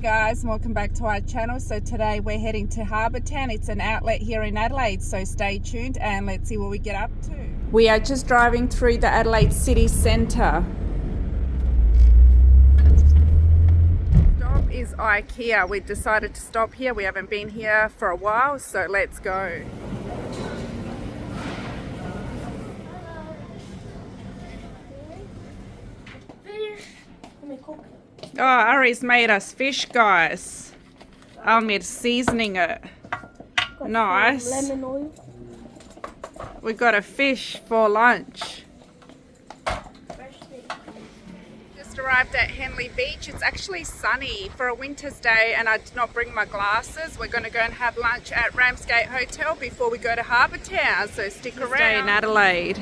Guys, welcome back to our channel. So today we're heading to Harbourtown. It's an outlet here in Adelaide, so stay tuned and let's see what we get up to. We are just driving through the Adelaide city centre. Stop is IKEA. We decided to stop here. We haven't been here for a while, so let's go. Oh, Ari's made us fish, guys. Almir seasoning it. Nice. Lemon oil. We got a fish for lunch. Just arrived at Henley Beach. It's actually sunny for a winter's day and I did not bring my glasses. We're going to go and have lunch at Ramsgate Hotel before we go to Harbourtown, so stick around. Stay in Adelaide.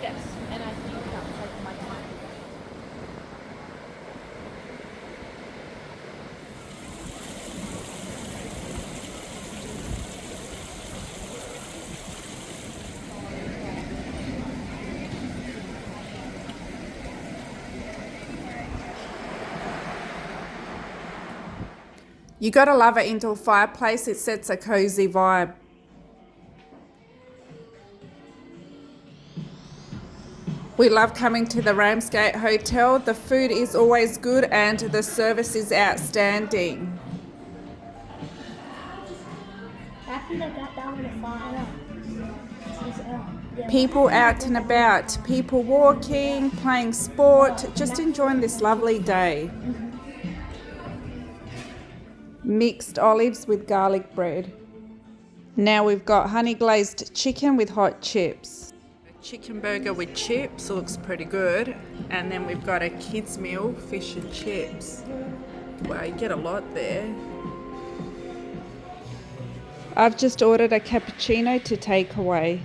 Yes, and I think that was like my time. You gotta love an indoor fireplace. It sets a cozy vibe. We love coming to the Ramsgate Hotel. The food is always good and the service is outstanding. People out and about, people walking, playing sport, just enjoying this lovely day. Mixed olives with garlic bread. Now we've got honey glazed chicken with hot chips. A chicken burger with chips looks pretty good. And then we've got a kids meal, fish and chips. Wow, you get a lot there. I've just ordered a cappuccino to take away.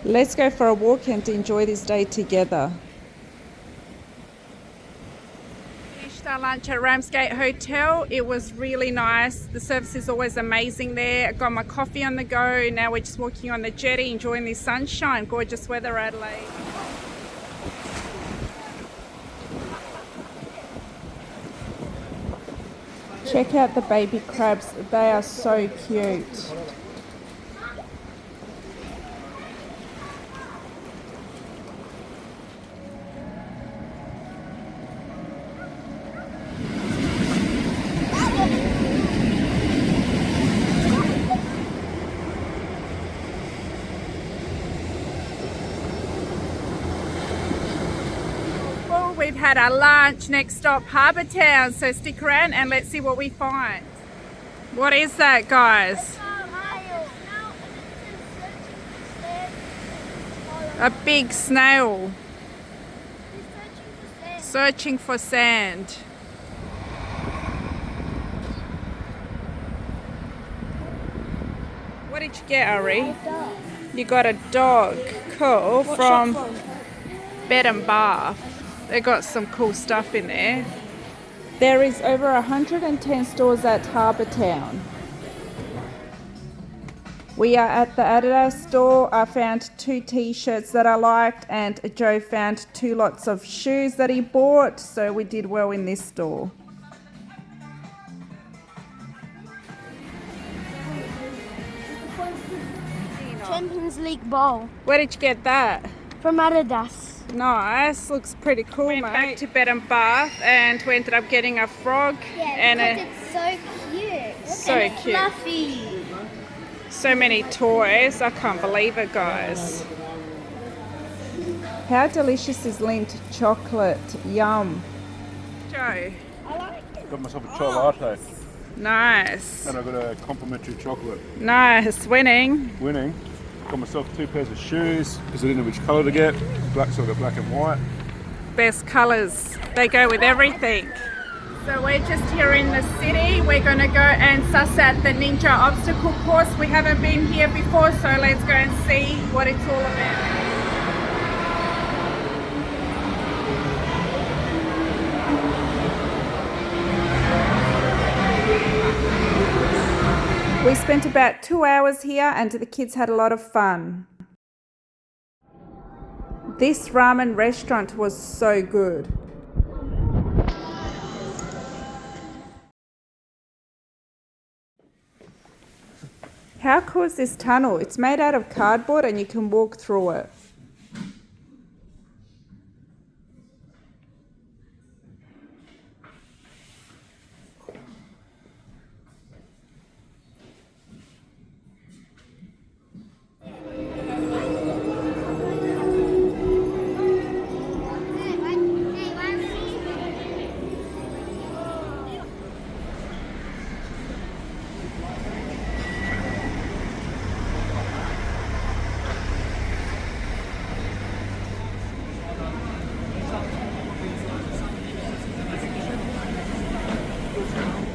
Let's go for a walk and enjoy this day together. Our lunch at Ramsgate Hotel. It was really nice. The service is always amazing there. I got my coffee on the go. Now we're just walking on the jetty enjoying the sunshine. Gorgeous weather, Adelaide. Check out the baby crabs. They are so cute. We've had our lunch. Next stop, Harbourtown, so stick around and let's see what we find. What is that, guys? A big snail. Searching for sand. What did you get, Ari? You got a dog. Cool. From Bed and Bath. They got some cool stuff in there. There is over 110 stores at Harbourtown. We are at the Adelaide store. I found 2 t-shirts that I liked and Joe found 2 lots of shoes that he bought, so we did well in this store. Champions League ball Where did you get that? from Adelaide. Nice, looks pretty cool, mate. Went back to Bed and Bath and we ended up getting a frog and It's so cute. So cute. Fluffy. So many toys. I can't believe it, guys. How delicious is Lindt chocolate? Yum. Joe. I like it. Got myself a chai latte Nice. and I got a complimentary chocolate. Nice. Winning. Winning. Got myself 2 pairs of shoes because I didn't know which colour to get. Black, so I got black and white. Best colours. They go with everything. So we're just here in the city. We're going to go and suss out the ninja obstacle course. We haven't been here before, so let's go and see what it's all about. We spent about 2 hours here and the kids had a lot of fun. This ramen restaurant was so good. How cool is this tunnel? It's made out of cardboard and you can walk through it.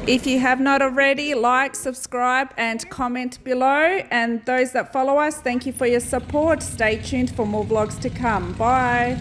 If you have not already, like, subscribe and comment below. And those that follow us, thank you for your support. Stay tuned for more vlogs to come. Bye.